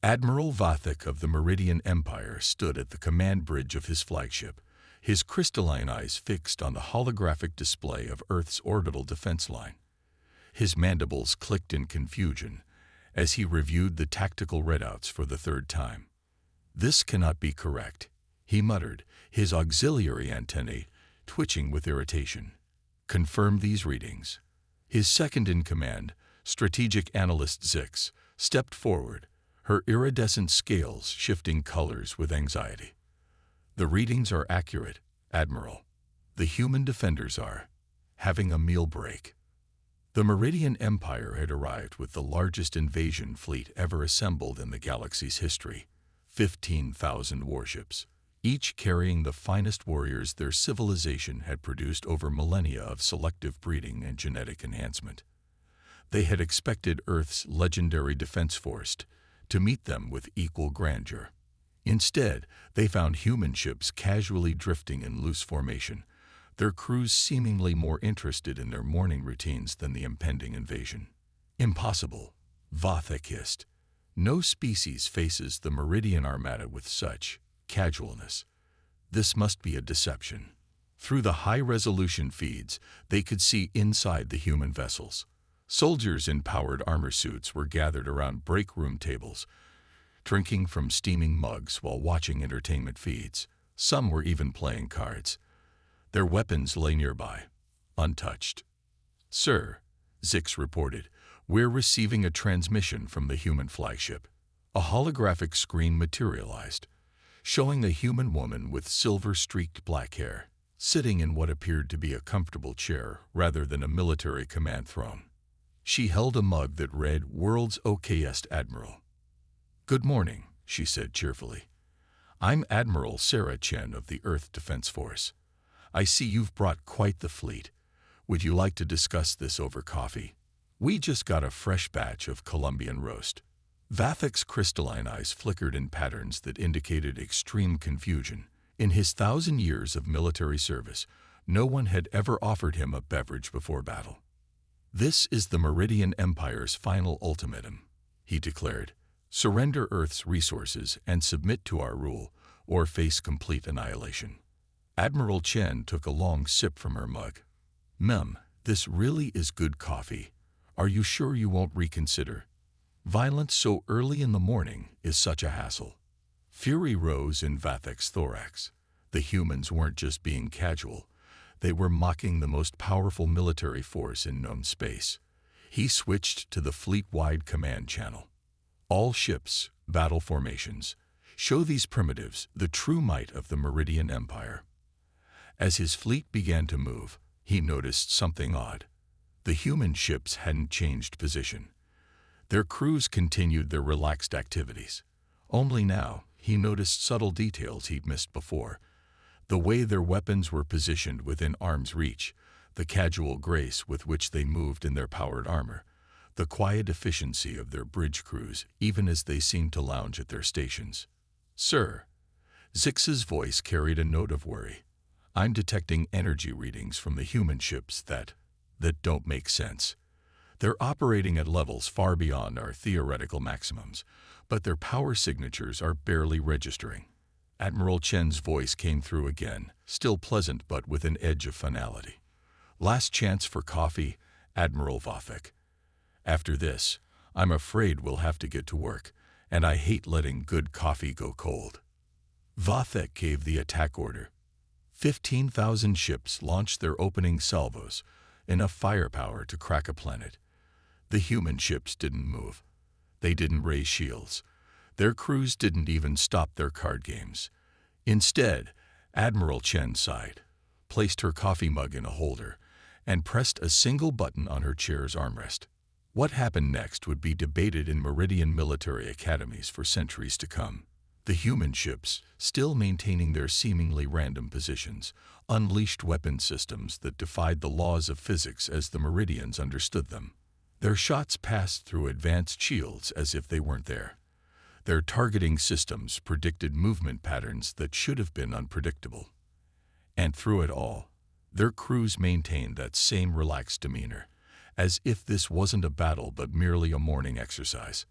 Admiral Vathek of the Meridian Empire stood at the command bridge of his flagship, his crystalline eyes fixed on the holographic display of Earth's orbital defense line. His mandibles clicked in confusion as he reviewed the tactical readouts for the third time. "This cannot be correct," he muttered, his auxiliary antennae twitching with irritation. "Confirm these readings." His second-in-command, strategic analyst Zix, stepped forward, her iridescent scales shifting colors with anxiety. "The readings are accurate, Admiral. The human defenders are having a meal break." The Meridian Empire had arrived with the largest invasion fleet ever assembled in the galaxy's history, 15,000 warships, each carrying the finest warriors their civilization had produced over millennia of selective breeding and genetic enhancement. They had expected Earth's legendary defense force to meet them with equal grandeur. Instead, they found human ships casually drifting in loose formation, their crews seemingly more interested in their morning routines than the impending invasion. "Impossible," Vathek hissed. "No species faces the Meridian Armada with such casualness. This must be a deception." Through the high-resolution feeds, they could see inside the human vessels. Soldiers in powered armor suits were gathered around break room tables, drinking from steaming mugs while watching entertainment feeds. Some were even playing cards. Their weapons lay nearby, untouched. "Sir," Zix reported, "we're receiving a transmission from the human flagship." A holographic screen materialized, showing a human woman with silver-streaked black hair, sitting in what appeared to be a comfortable chair rather than a military command throne. She held a mug that read, "World's okayest Admiral." "Good morning," she said cheerfully. "I'm Admiral Sarah Chen of the Earth Defense Force. I see you've brought quite the fleet. Would you like to discuss this over coffee? We just got a fresh batch of Colombian roast." Vathek's crystalline eyes flickered in patterns that indicated extreme confusion. In his 1,000 years of military service, no one had ever offered him a beverage before battle. "This is the Meridian Empire's final ultimatum," he declared. "Surrender Earth's resources and submit to our rule, or face complete annihilation." Admiral Chen took a long sip from her mug. "Mem, this really is good coffee. Are you sure you won't reconsider? Violence so early in the morning is such a hassle." Fury rose in Vathek's thorax. The humans weren't just being casual. They were mocking the most powerful military force in known space. He switched to the fleet-wide command channel. "All ships, battle formations. Show these primitives the true might of the Meridian Empire." As his fleet began to move, he noticed something odd. The human ships hadn't changed position. Their crews continued their relaxed activities. Only now, he noticed subtle details he'd missed before. The way their weapons were positioned within arm's reach, the casual grace with which they moved in their powered armor, the quiet efficiency of their bridge crews even as they seemed to lounge at their stations. "Sir," Zix's voice carried a note of worry. "I'm detecting energy readings from the human ships that don't make sense. They're operating at levels far beyond our theoretical maximums, but their power signatures are barely registering." Admiral Chen's voice came through again, still pleasant but with an edge of finality. "Last chance for coffee, Admiral Vathek. After this, I'm afraid we'll have to get to work, and I hate letting good coffee go cold." Vathek gave the attack order. 15,000 ships launched their opening salvos, enough firepower to crack a planet. The human ships didn't move. They didn't raise shields. Their crews didn't even stop their card games. Instead, Admiral Chen sighed, placed her coffee mug in a holder, and pressed a single button on her chair's armrest. What happened next would be debated in Meridian military academies for centuries to come. The human ships, still maintaining their seemingly random positions, unleashed weapon systems that defied the laws of physics as the Meridians understood them. Their shots passed through advanced shields as if they weren't there. Their targeting systems predicted movement patterns that should have been unpredictable. And through it all, their crews maintained that same relaxed demeanor, as if this wasn't a battle but merely a morning exercise.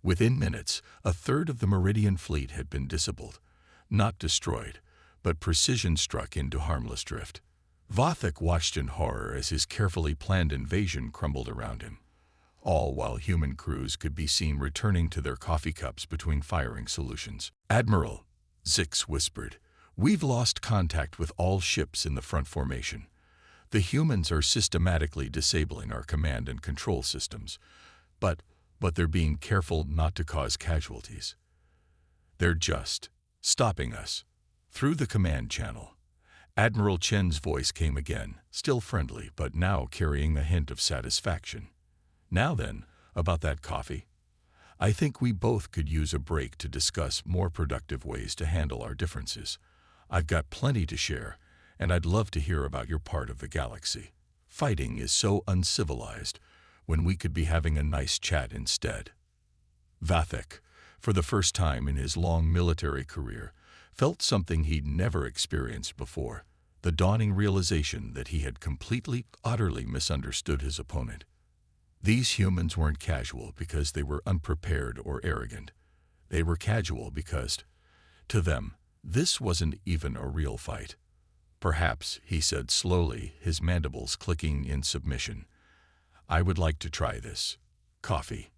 Within minutes, a third of the Meridian fleet had been disabled, not destroyed, but precision-struck into harmless drift. Vathek watched in horror as his carefully planned invasion crumbled around him, all while human crews could be seen returning to their coffee cups between firing solutions. "Admiral," Zix whispered, "we've lost contact with all ships in the front formation. The humans are systematically disabling our command and control systems, but they're being careful not to cause casualties. They're just stopping us." Through the command channel, Admiral Chen's voice came again, still friendly, but now carrying a hint of satisfaction. "Now then, about that coffee. I think we both could use a break to discuss more productive ways to handle our differences. I've got plenty to share, and I'd love to hear about your part of the galaxy. Fighting is so uncivilized when we could be having a nice chat instead." Vathek, for the first time in his long military career, felt something he'd never experienced before, the dawning realization that he had completely, utterly misunderstood his opponent. These humans weren't casual because they were unprepared or arrogant. They were casual because, to them, this wasn't even a real fight. "Perhaps," he said slowly, his mandibles clicking in submission, "I would like to try this. Coffee."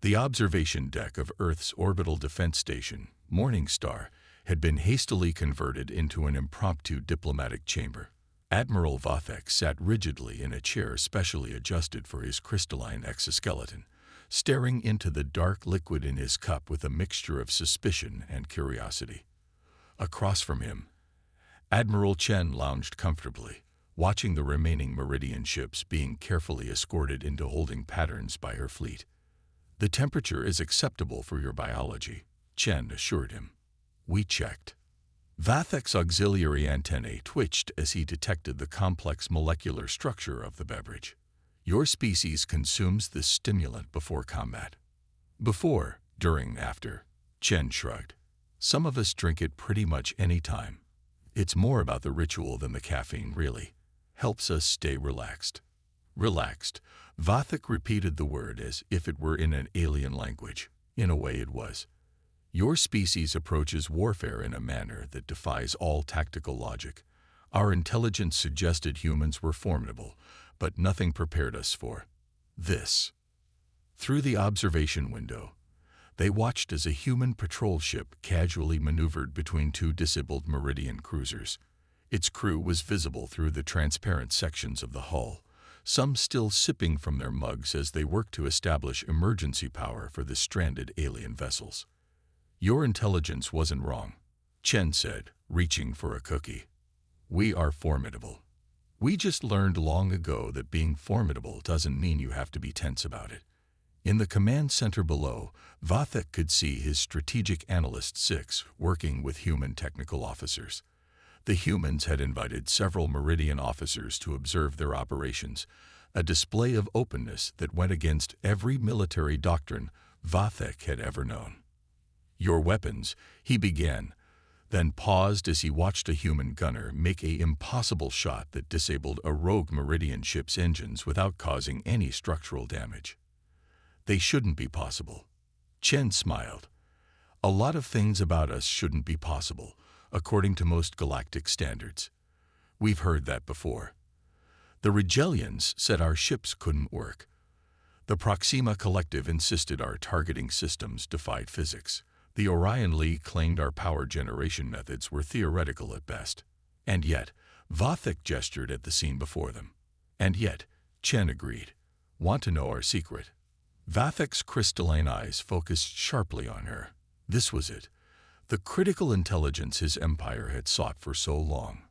The observation deck of Earth's orbital defense station, Morningstar, had been hastily converted into an impromptu diplomatic chamber. Admiral Vathek sat rigidly in a chair specially adjusted for his crystalline exoskeleton, staring into the dark liquid in his cup with a mixture of suspicion and curiosity. Across from him, Admiral Chen lounged comfortably, watching the remaining Meridian ships being carefully escorted into holding patterns by her fleet. "The temperature is acceptable for your biology," Chen assured him. "We checked." Vathek's auxiliary antennae twitched as he detected the complex molecular structure of the beverage. "Your species consumes this stimulant before combat." "Before, during, after," Chen shrugged. "Some of us drink it pretty much any time. It's more about the ritual than the caffeine, really. Helps us stay relaxed." "Relaxed." Vathek repeated the word as if it were in an alien language. In a way it was. "Your species approaches warfare in a manner that defies all tactical logic. Our intelligence suggested humans were formidable, but nothing prepared us for this." Through the observation window, they watched as a human patrol ship casually maneuvered between two disabled Meridian cruisers. Its crew was visible through the transparent sections of the hull, some still sipping from their mugs as they worked to establish emergency power for the stranded alien vessels. "Your intelligence wasn't wrong," Chen said, reaching for a cookie. "We are formidable. We just learned long ago that being formidable doesn't mean you have to be tense about it." In the command center below, Vathek could see his strategic analyst 6 working with human technical officers. The humans had invited several Meridian officers to observe their operations, a display of openness that went against every military doctrine Vathek had ever known. "Your weapons," he began, then paused as he watched a human gunner make an impossible shot that disabled a rogue Meridian ship's engines without causing any structural damage. "They shouldn't be possible." Chen smiled. "A lot of things about us shouldn't be possible, according to most galactic standards. We've heard that before. The Regellians said our ships couldn't work. The Proxima Collective insisted our targeting systems defied physics. The Orion League claimed our power generation methods were theoretical at best. And yet," Vathek gestured at the scene before them. "And yet," Chen agreed. "Want to know our secret?" Vathek's crystalline eyes focused sharply on her. This was it, the critical intelligence his empire had sought for so long.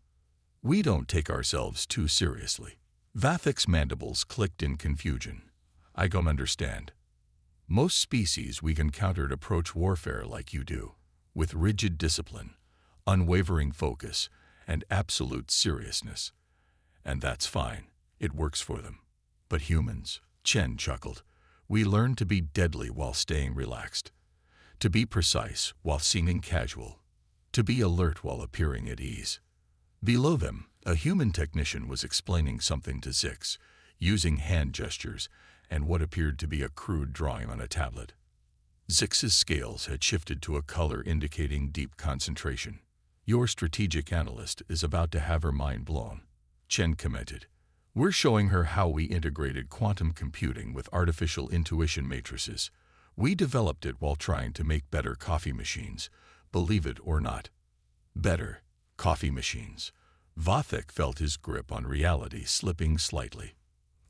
"We don't take ourselves too seriously." Vathek's mandibles clicked in confusion. "I don't understand." "Most species we've encountered approach warfare like you do, with rigid discipline, unwavering focus, and absolute seriousness. And that's fine. It works for them. But humans," Chen chuckled, "we learn to be deadly while staying relaxed, to be precise while seeming casual, to be alert while appearing at ease." Below them, a human technician was explaining something to Zix, using hand gestures and what appeared to be a crude drawing on a tablet. Zix's scales had shifted to a color indicating deep concentration. "Your strategic analyst is about to have her mind blown," Chen commented. "We're showing her how we integrated quantum computing with artificial intuition matrices. We developed it while trying to make better coffee machines, believe it or not." Better coffee machines. Vathek felt his grip on reality slipping slightly.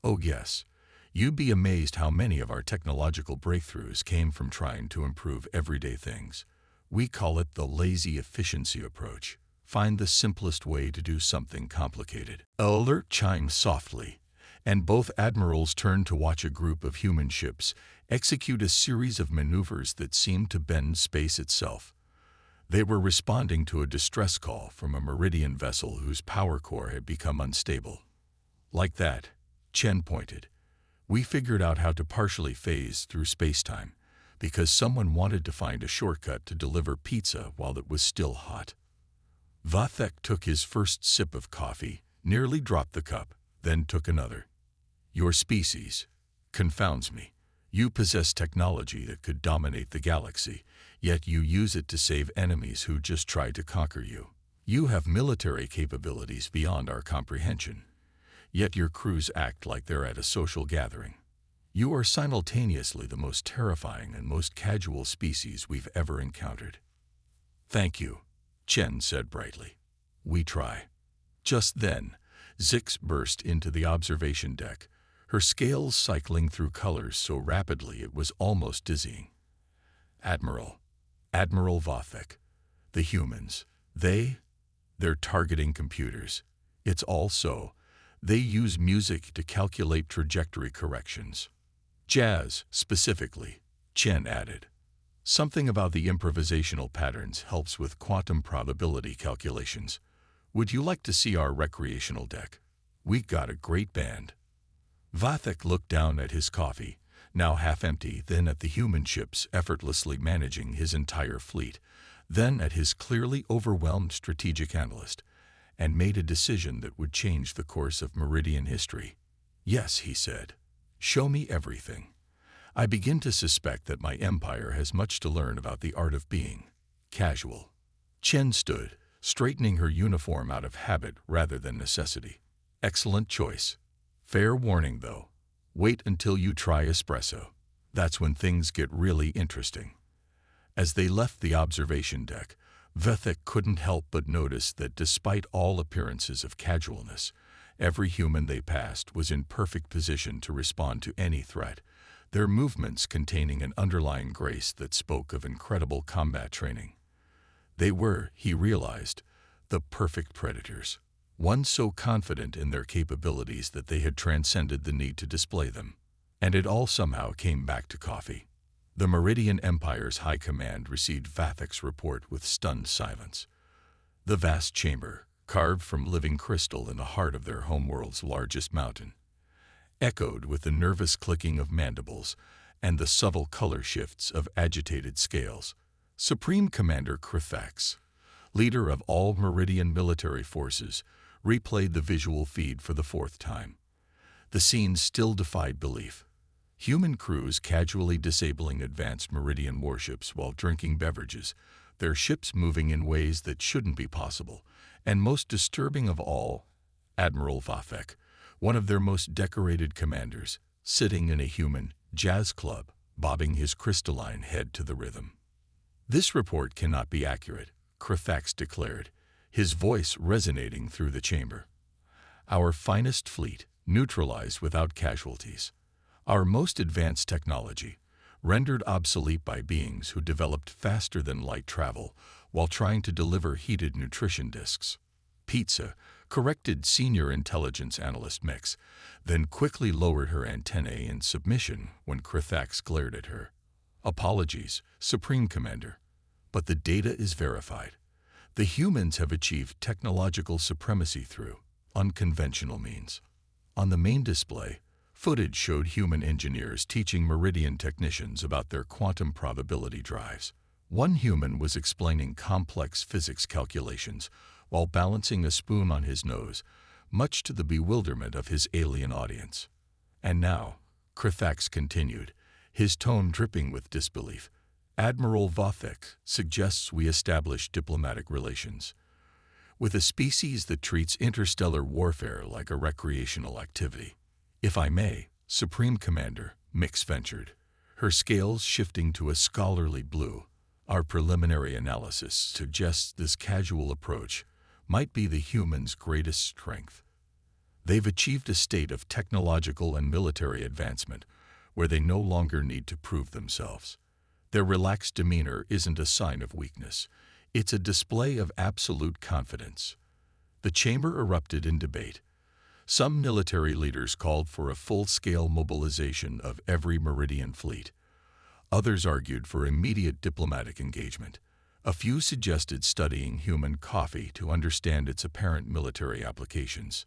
"Oh yes. You'd be amazed how many of our technological breakthroughs came from trying to improve everyday things. We call it the lazy efficiency approach. Find the simplest way to do something complicated." An alert chimed softly, and both admirals turned to watch a group of human ships execute a series of maneuvers that seemed to bend space itself. They were responding to a distress call from a Meridian vessel whose power core had become unstable. "Like that," Chen pointed. "We figured out how to partially phase through space-time, because someone wanted to find a shortcut to deliver pizza while it was still hot." Vathek took his first sip of coffee, nearly dropped the cup, then took another. "Your species confounds me. You possess technology that could dominate the galaxy, yet you use it to save enemies who just try to conquer you. You have military capabilities beyond our comprehension, yet your crews act like they're at a social gathering. You are simultaneously the most terrifying and most casual species we've ever encountered." "Thank you," Chen said brightly. "We try." Just then, Zix burst into the observation deck, her scales cycling through colors so rapidly it was almost dizzying. "Admiral Vathek, the humans, they're targeting computers. It's all so. They use music to calculate trajectory corrections. Jazz, specifically," Chen added. "Something about the improvisational patterns helps with quantum probability calculations. Would you like to see our recreational deck? We got a great band." Vathek looked down at his coffee, now half empty, then at the human ships effortlessly managing his entire fleet, then at his clearly overwhelmed strategic analyst, and made a decision that would change the course of Meridian history. "Yes," he said. "Show me everything. I begin to suspect that my empire has much to learn about the art of being casual." Chen stood, straightening her uniform out of habit rather than necessity. "Excellent choice. Fair warning, though. Wait until you try espresso. That's when things get really interesting." As they left the observation deck, Vathek couldn't help but notice that despite all appearances of casualness, every human they passed was in perfect position to respond to any threat, their movements containing an underlying grace that spoke of incredible combat training. They were, he realized, the perfect predators, one so confident in their capabilities that they had transcended the need to display them. And it all somehow came back to coffee. The Meridian Empire's High Command received Vathek's report with stunned silence. The vast chamber, carved from living crystal in the heart of their homeworld's largest mountain, echoed with the nervous clicking of mandibles and the subtle color shifts of agitated scales. Supreme Commander Krithax, leader of all Meridian military forces, replayed the visual feed for the fourth time. The scene still defied belief. Human crews casually disabling advanced Meridian warships while drinking beverages, their ships moving in ways that shouldn't be possible, and most disturbing of all, Admiral Vathek, one of their most decorated commanders, sitting in a human jazz club, bobbing his crystalline head to the rhythm. "This report cannot be accurate," Krithax declared, his voice resonating through the chamber. "Our finest fleet, neutralized without casualties. Our most advanced technology, rendered obsolete by beings who developed faster-than-light travel while trying to deliver heated nutrition discs. Pizza," corrected Senior Intelligence Analyst Mix, then quickly lowered her antennae in submission when Krithax glared at her. "Apologies, Supreme Commander, but the data is verified. The humans have achieved technological supremacy through unconventional means." On the main display, footage showed human engineers teaching Meridian technicians about their quantum probability drives. One human was explaining complex physics calculations while balancing a spoon on his nose, much to the bewilderment of his alien audience. "And now," Krithax continued, his tone dripping with disbelief, Admiral Vothek suggests we establish diplomatic relations with a species that treats interstellar warfare like a recreational activity. If I may, Supreme Commander, Mix ventured, her scales shifting to a scholarly blue. Our preliminary analysis suggests this casual approach might be the humans' greatest strength. They've achieved a state of technological and military advancement where they no longer need to prove themselves. Their relaxed demeanor isn't a sign of weakness. It's a display of absolute confidence. The chamber erupted in debate. Some military leaders called for a full-scale mobilization of every Meridian fleet. Others argued for immediate diplomatic engagement. A few suggested studying human coffee to understand its apparent military applications.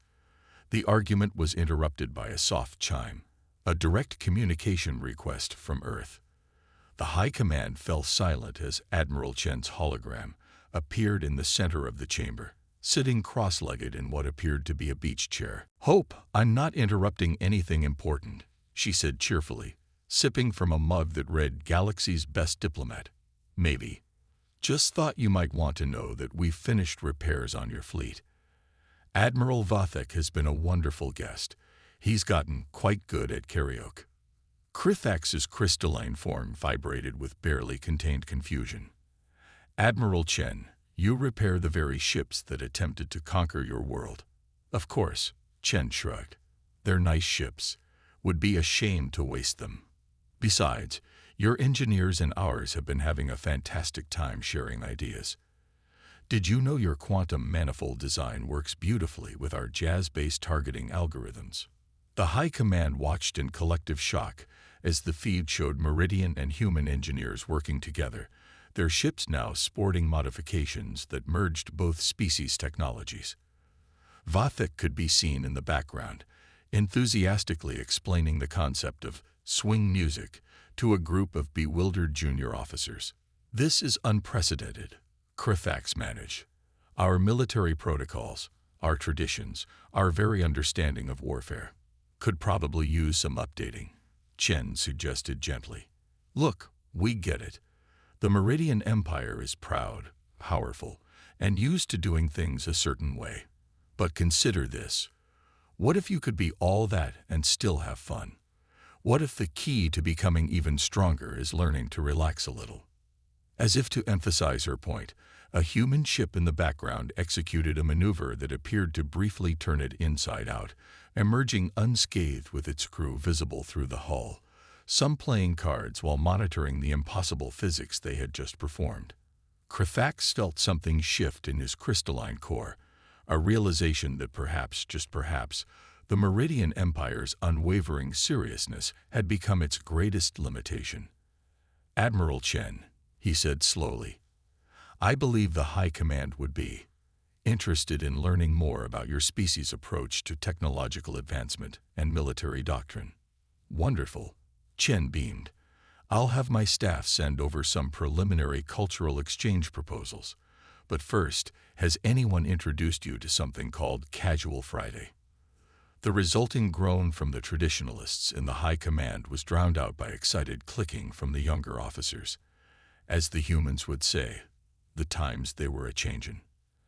The argument was interrupted by a soft chime, a direct communication request from Earth. The High Command fell silent as Admiral Chen's hologram appeared in the center of the chamber, sitting cross-legged in what appeared to be a beach chair. "Hope I'm not interrupting anything important," she said cheerfully, sipping from a mug that read Galaxy's Best Diplomat. "Maybe. Just thought you might want to know that we've finished repairs on your fleet. Admiral Vothek has been a wonderful guest. He's gotten quite good at karaoke." Krithax's crystalline form vibrated with barely contained confusion. "Admiral Chen, you repair the very ships that attempted to conquer your world." "Of course," Chen shrugged. "They're nice ships. Would be a shame to waste them. Besides, your engineers and ours have been having a fantastic time sharing ideas. Did you know your quantum manifold design works beautifully with our jazz-based targeting algorithms?" The High Command watched in collective shock as the feed showed Meridian and human engineers working together, their ships now sporting modifications that merged both species' technologies. Vothek could be seen in the background, enthusiastically explaining the concept of swing music to a group of bewildered junior officers. "This is unprecedented," Krithax managed. "Our military protocols, our traditions, our very understanding of warfare could probably use some updating," Chen suggested gently. "Look, we get it. The Meridian Empire is proud, powerful, and used to doing things a certain way. But consider this. What if you could be all that and still have fun? What if the key to becoming even stronger is learning to relax a little?" As if to emphasize her point, a human ship in the background executed a maneuver that appeared to briefly turn it inside out, emerging unscathed with its crew visible through the hull, some playing cards while monitoring the impossible physics they had just performed. Krithax felt something shift in his crystalline core, a realization that perhaps, just perhaps, the Meridian Empire's unwavering seriousness had become its greatest limitation. "Admiral Chen," he said slowly, "I believe the High Command would be interested in learning more about your species' approach to technological advancement and military doctrine." "Wonderful," Chen beamed. "I'll have my staff send over some preliminary cultural exchange proposals. But first, has anyone introduced you to something called Casual Friday?" The resulting groan from the traditionalists in the High Command was drowned out by excited clicking from the younger officers. As the humans would say, the times they were a-changin'.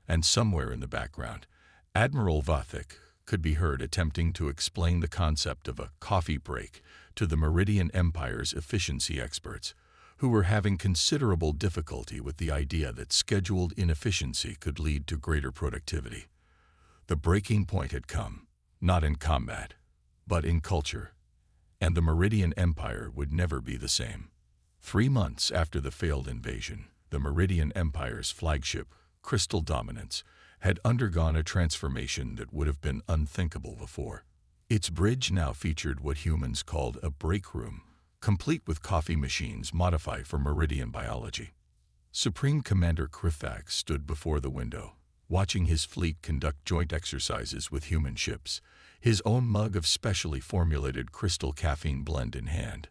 And somewhere in the background, Admiral Vothek could be heard attempting to explain the concept of a coffee break to the Meridian Empire's efficiency experts, who were having considerable difficulty with the idea that scheduled inefficiency could lead to greater productivity. The breaking point had come, not in combat, but in culture, and the Meridian Empire would never be the same. 3 months after the failed invasion, the Meridian Empire's flagship, Crystal Dominance, had undergone a transformation that would have been unthinkable before. Its bridge now featured what humans called a break room, complete with coffee machines modified for Meridian biology. Supreme Commander Krithax stood before the window, watching his fleet conduct joint exercises with human ships, his own mug of specially formulated crystal caffeine blend in hand.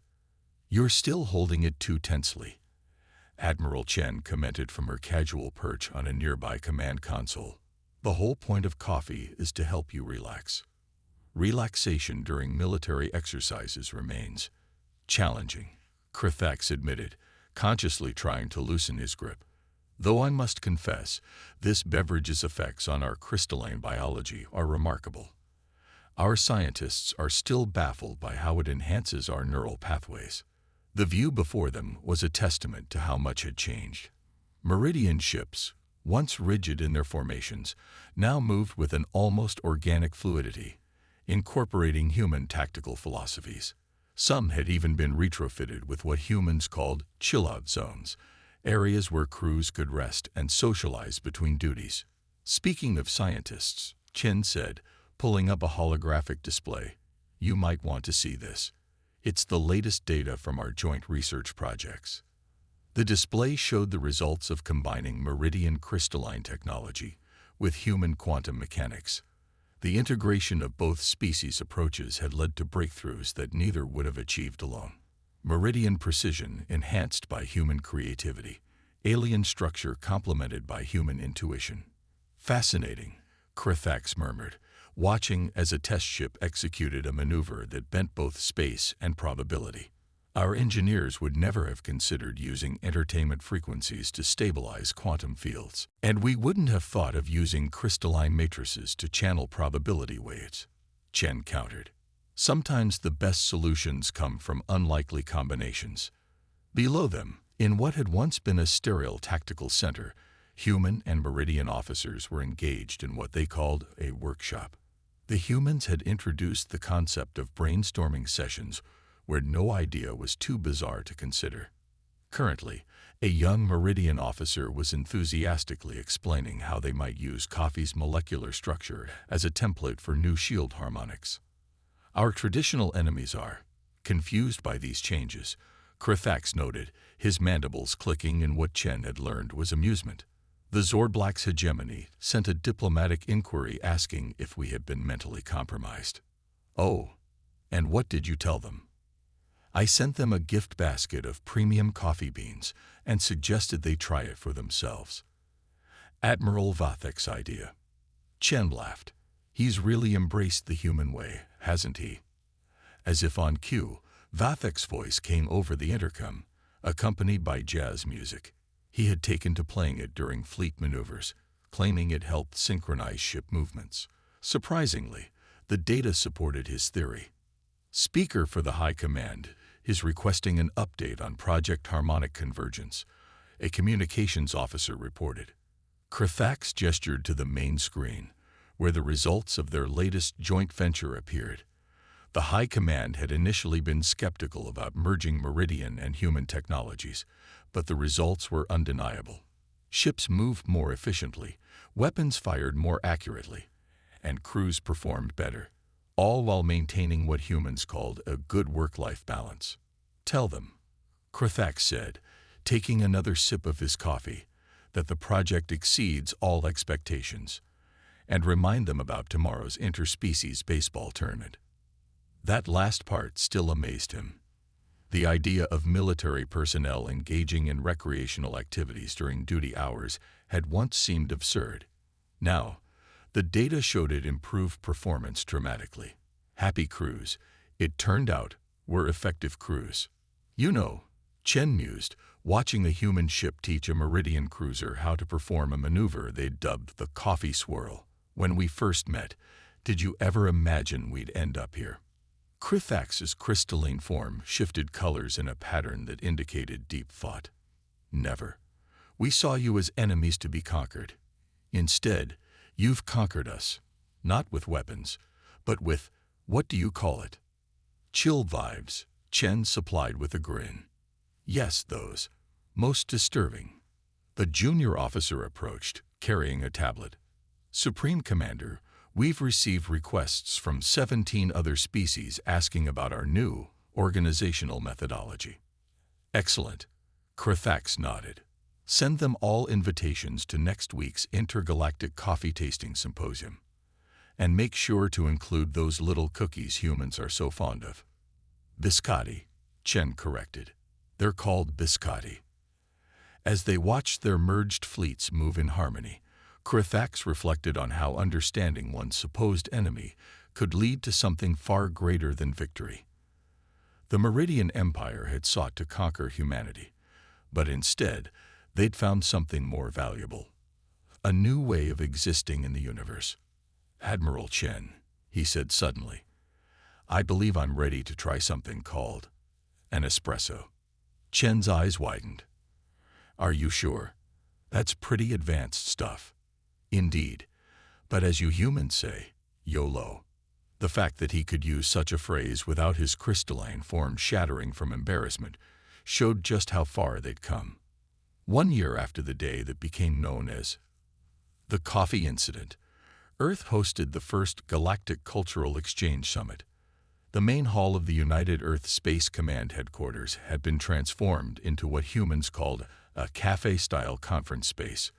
"You're still holding it too tensely," Admiral Chen commented from her casual perch on a nearby command console. "The whole point of coffee is to help you relax. Relaxation during military exercises remains challenging," Krithax admitted, consciously trying to loosen his grip. Though I must confess, this beverage's effects on our crystalline biology are remarkable. Our scientists are still baffled by how it enhances our neural pathways. The view before them was a testament to how much had changed. Meridian ships, once rigid in their formations, now moved with an almost organic fluidity, incorporating human tactical philosophies. Some had even been retrofitted with what humans called chill-out zones, areas where crews could rest and socialize between duties. Speaking of scientists, Chen said, pulling up a holographic display, "You might want to see this. It's the latest data from our joint research projects." The display showed the results of combining meridian crystalline technology with human quantum mechanics. The integration of both species' approaches had led to breakthroughs that neither would have achieved alone. Meridian precision enhanced by human creativity, alien structure complemented by human intuition. "Fascinating," Krithax murmured, watching as a test ship executed a maneuver that bent both space and probability. "Our engineers would never have considered using entertainment frequencies to stabilize quantum fields, and we wouldn't have thought of using crystalline matrices to channel probability waves," Chen countered. "Sometimes the best solutions come from unlikely combinations." Below them, in what had once been a sterile tactical center, human and Meridian officers were engaged in what they called a workshop. The humans had introduced the concept of brainstorming sessions where no idea was too bizarre to consider. Currently, a young Meridian officer was enthusiastically explaining how they might use coffee's molecular structure as a template for new shield harmonics. "Our traditional enemies are confused by these changes," Krithax noted, his mandibles clicking in what Chen had learned was amusement. "The Zordblack's hegemony sent a diplomatic inquiry asking if we had been mentally compromised." "Oh, and what did you tell them?" "I sent them a gift basket of premium coffee beans and suggested they try it for themselves." Admiral Vathek's idea. Chen laughed. "He's really embraced the human way, hasn't he?" As if on cue, Vathek's voice came over the intercom, accompanied by jazz music. He had taken to playing it during fleet maneuvers, claiming it helped synchronize ship movements. Surprisingly, the data supported his theory. Speaker for the High Command is requesting an update on Project Harmonic Convergence, a communications officer reported. Krithax gestured to the main screen, where the results of their latest joint venture appeared. The High Command had initially been skeptical about merging Meridian and human technologies, but the results were undeniable. Ships moved more efficiently, weapons fired more accurately, and crews performed better, all while maintaining what humans called a good work-life balance. "Tell them," Krithax said, taking another sip of his coffee, "that the project exceeds all expectations, and remind them about tomorrow's interspecies baseball tournament." That last part still amazed him. The idea of military personnel engaging in recreational activities during duty hours had once seemed absurd. Now, the data showed it improved performance dramatically. Happy crews, it turned out, were effective crews. "You know," Chen mused, watching a human ship teach a Meridian cruiser how to perform a maneuver they'd dubbed the coffee swirl. "When we first met, did you ever imagine we'd end up here?" Krithax's crystalline form shifted colors in a pattern that indicated deep thought. "Never. We saw you as enemies to be conquered. Instead, you've conquered us, not with weapons, but with, what do you call it?" "Chill vibes," Chen supplied with a grin. "Yes, those. Most disturbing." The junior officer approached, carrying a tablet. "Supreme Commander, we've received requests from 17 other species asking about our new organizational methodology." "Excellent," Krithax nodded. "Send them all invitations to next week's intergalactic coffee tasting symposium. And make sure to include those little cookies humans are so fond of." "Biscotti," Chen corrected. "They're called biscotti." As they watched their merged fleets move in harmony, Krithax reflected on how understanding one's supposed enemy could lead to something far greater than victory. The Meridian Empire had sought to conquer humanity, But instead, they'd found something more valuable. A new way of existing in the universe. "Admiral Chen," he said suddenly, "I believe I'm ready to try something called an espresso." Chen's eyes widened. "Are you sure? That's pretty advanced stuff." "Indeed. But as you humans say, YOLO." The fact that he could use such a phrase without his crystalline form shattering from embarrassment showed just how far they'd come. 1 year after the day that became known as the Coffee Incident, Earth hosted the first Galactic Cultural Exchange Summit. The main hall of the United Earth Space Command headquarters had been transformed into what humans called a cafe-style conference space,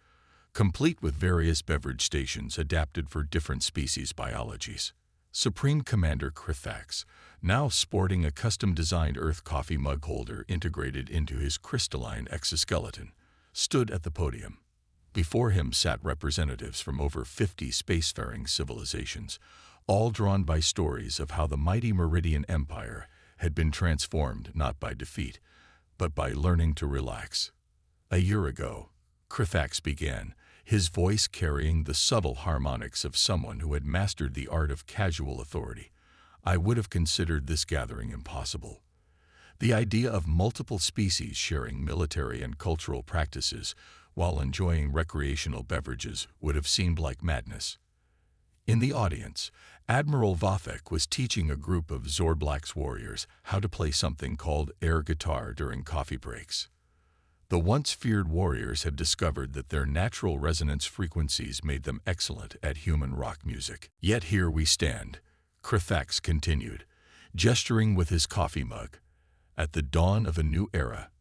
complete with various beverage stations adapted for different species biologies. Supreme Commander Crithax, now sporting a custom-designed Earth coffee mug holder integrated into his crystalline exoskeleton, stood at the podium. Before him sat representatives from over 50 spacefaring civilizations, all drawn by stories of how the mighty Meridian Empire had been transformed not by defeat, but by learning to relax. "A year ago," Crithax began, his voice carrying the subtle harmonics of someone who had mastered the art of casual authority, "I would have considered this gathering impossible. The idea of multiple species sharing military and cultural practices while enjoying recreational beverages would have seemed like madness." In the audience, Admiral Vathek was teaching a group of Zorblax warriors how to play something called air guitar during coffee breaks. The once feared warriors had discovered that their natural resonance frequencies made them excellent at human rock music. "Yet here we stand," Crithax continued, gesturing with his coffee mug. "At the dawn of a new era.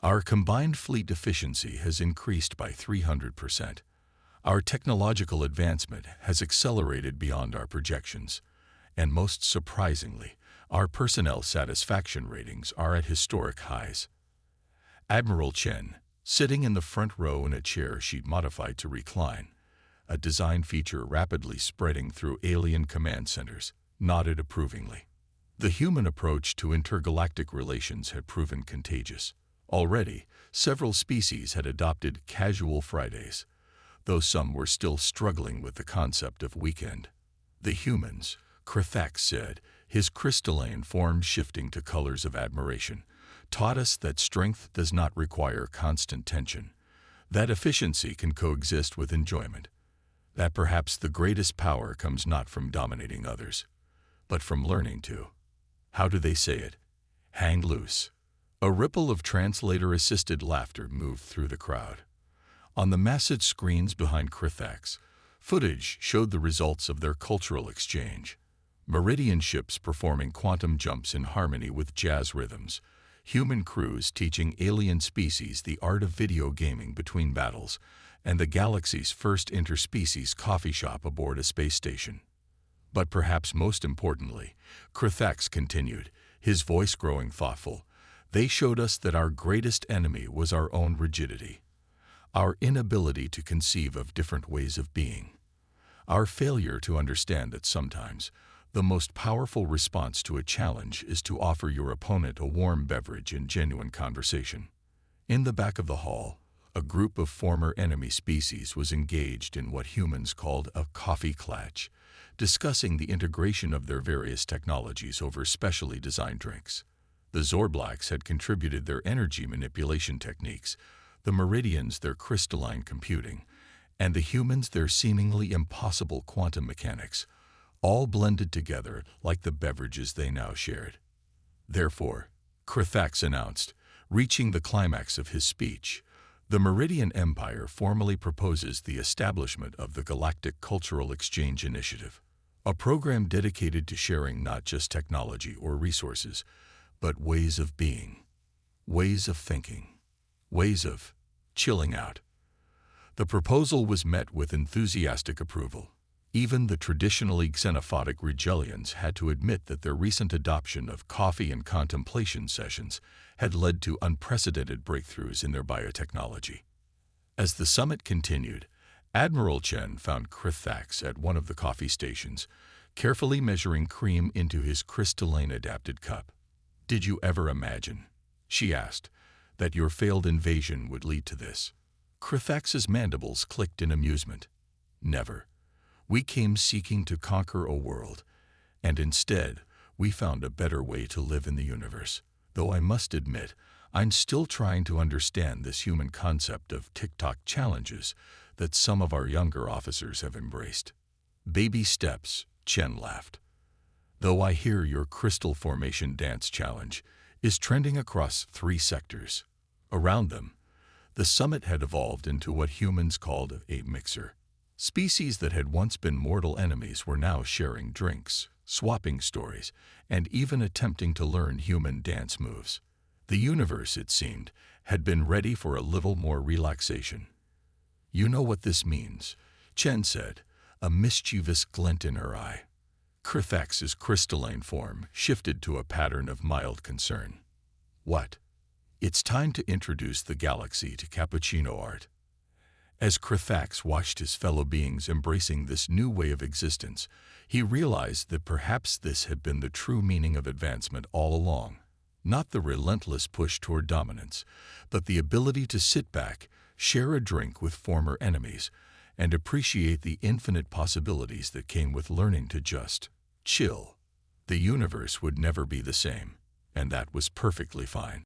Our combined fleet efficiency has increased by 300%. Our technological advancement has accelerated beyond our projections. And most surprisingly, our personnel satisfaction ratings are at historic highs." Admiral Chen, sitting in the front row in a chair she'd modified to recline, a design feature rapidly spreading through alien command centers, nodded approvingly. The human approach to intergalactic relations had proven contagious. Already, several species had adopted casual Fridays, though some were still struggling with the concept of weekend. "The humans," Crithax said, his crystalline form shifting to colors of admiration, "taught us that strength does not require constant tension, that efficiency can coexist with enjoyment, that perhaps the greatest power comes not from dominating others, but from learning to, how do they say it, hang loose." A ripple of translator-assisted laughter moved through the crowd. On the massive screens behind Crithax, footage showed the results of their cultural exchange. Meridian ships performing quantum jumps in harmony with jazz rhythms, human crews teaching alien species the art of video gaming between battles, and the galaxy's first interspecies coffee shop aboard a space station. But perhaps most importantly, Crithax continued, his voice growing thoughtful, "They showed us that our greatest enemy was our own rigidity, our inability to conceive of different ways of being, our failure to understand that sometimes the most powerful response to a challenge is to offer your opponent a warm beverage and genuine conversation." In the back of the hall, a group of former enemy species was engaged in what humans called a coffee clatch, discussing the integration of their various technologies over specially designed drinks. The Zorblax had contributed their energy manipulation techniques, the Meridians their crystalline computing, and the humans their seemingly impossible quantum mechanics, all blended together like the beverages they now shared. "Therefore," Crithax announced, reaching the climax of his speech, "the Meridian Empire formally proposes the establishment of the Galactic Cultural Exchange Initiative, a program dedicated to sharing not just technology or resources, but ways of being, ways of thinking, ways of chilling out." The proposal was met with enthusiastic approval. Even the traditionally xenophobic Rigelians had to admit that their recent adoption of coffee and contemplation sessions had led to unprecedented breakthroughs in their biotechnology. As the summit continued, Admiral Chen found Crithax at one of the coffee stations, carefully measuring cream into his crystalline adapted cup. "Did you ever imagine," she asked, that your failed invasion would lead to this. Krithax's mandibles clicked in amusement. Never. We came seeking to conquer a world, and instead, we found a better way to live in the universe. Though I must admit, I'm still trying to understand this human concept of TikTok challenges that some of our younger officers have embraced. Baby steps, Chen laughed. Though I hear your crystal formation dance challenge is trending across 3 sectors. Around them, the summit had evolved into what humans called a mixer. Species that had once been mortal enemies were now sharing drinks, swapping stories, and even attempting to learn human dance moves. The universe, it seemed, had been ready for a little more relaxation. You know what this means, Chen said, a mischievous glint in her eye. Krithax's crystalline form shifted to a pattern of mild concern. What? It's time to introduce the galaxy to cappuccino art. As Krithax watched his fellow beings embracing this new way of existence, he realized that perhaps this had been the true meaning of advancement all along. Not the relentless push toward dominance, but the ability to sit back, share a drink with former enemies, and appreciate the infinite possibilities that came with learning to just chill. The universe would never be the same, and that was perfectly fine.